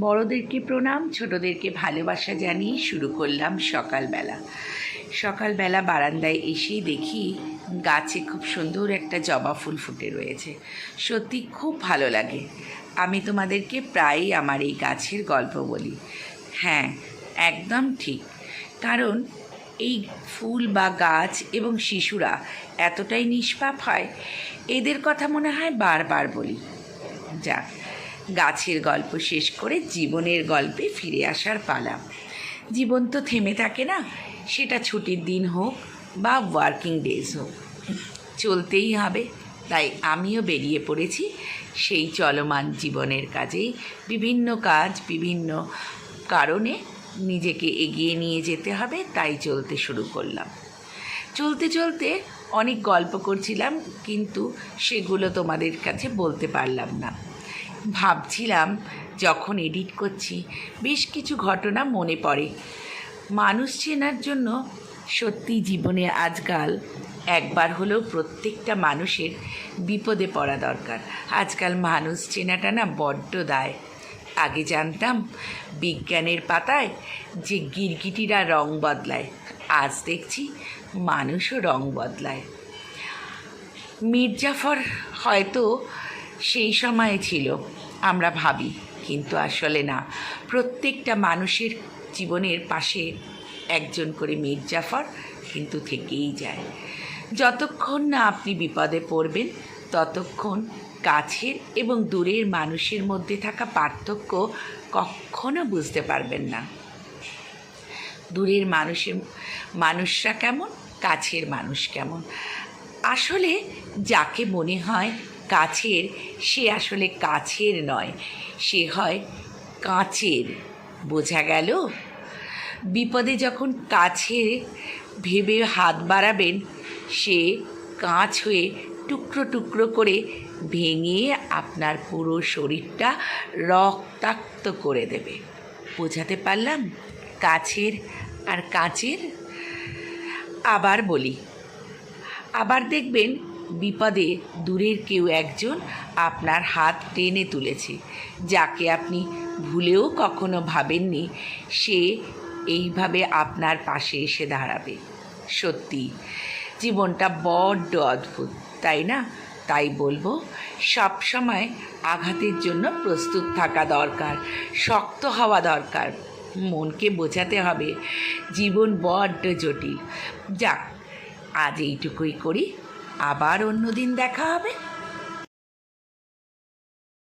বড়দেরকে প্রণাম, ছোটদেরকে ভালোবাসা জানিয়ে শুরু করলাম সকালবেলা বারান্দায় এসেই দেখি গাছে খুব সুন্দর একটা জবা ফুল ফুটে রয়েছে। সত্যি খুব ভালো লাগে। আমি তোমাদেরকে প্রায়ই আমার এই গাছের গল্প বলি। হ্যাঁ, একদম ঠিক। কারণ এই ফুল বা গাছ এবং শিশুরা এতটাই নিষ্পাপ হয়, এদের কথা মনে হয় বারবার বলি। যাক, গাছের গল্প শেষ করে জীবনের গল্পে ফিরে আসার পালা। জীবন তো থেমে থাকে না, সেটা ছুটির দিন হোক বা ওয়ার্কিং ডেজ হোক, চলতেই হবে। তাই আমিও বেরিয়ে পড়েছি সেই চলমান জীবনের কাজেই। বিভিন্ন কাজ, বিভিন্ন কারণে নিজেকে এগিয়ে নিয়ে যেতে হবে, তাই চলতে শুরু করলাম। চলতে চলতে অনেক গল্প করছিলাম, কিন্তু সেগুলো তোমাদের কাছে বলতে পারলাম না। ভাবছিলাম, যখন এডিট করছি বেশ কিছু ঘটনা মনে পড়ে। মানুষ চেনার জন্য সত্যি জীবনে আজকাল একবার হলেও প্রত্যেকটা মানুষের বিপদে পড়া দরকার। আজকাল মানুষ চেনাটা না বড্ড দায়। আগে জানতাম বিজ্ঞানের পাতায় যে গিরগিটিরা রং বদলায়, আজ দেখছি মানুষও রং বদলায়। মির্জাফর হয়তো সেই সময়ে ছিল, আমরা ভাবি, কিন্তু আসলে না। প্রত্যেকটা মানুষের জীবনের পাশে একজন করে মির্জাফর কিন্তু থেকেই যায়। যতক্ষণ না আপনি বিপদে পড়বেন, ততক্ষণ কাছের এবং দূরের মানুষের মধ্যে থাকা পার্থক্য কখনো বুঝতে পারবেন না। দূরের মানুষরা কেমন, কাছের মানুষ কেমন। আসলে যাকে মনে হয় কাছের, সে আসলে কাছের নয়, সে হয় কাঁচের। বোঝা গেল? বিপদে যখন কাছে ভেবে হাত বাড়াবেন, সে কাঁচ হয়ে টুকরো টুকরো করে ভেঙে আপনার পুরো শরীরটা রক্তাক্ত করে দেবে। বোঝাতে পারলাম কাছের আর কাঁচের? আবার বলি, আবার দেখবেন বিপদে দূরের কেউ একজন আপনার হাত টেনে তুলেছে, যাকে আপনি ভুলেও কখনো ভাবেননি সে এইভাবে আপনার পাশে এসে দাঁড়াবে। সত্যি জীবনটা বড্ড অদ্ভুত, তাই না? তাই বলবো, সব সময় আঘাতের জন্য প্রস্তুত থাকা দরকার, শক্ত হওয়া দরকার। মনকে বোঝাতে হবে জীবন বড্ড জটিল। যাক, আজ এইটুকুই করি, আবার অন্য দিন দেখা হবে।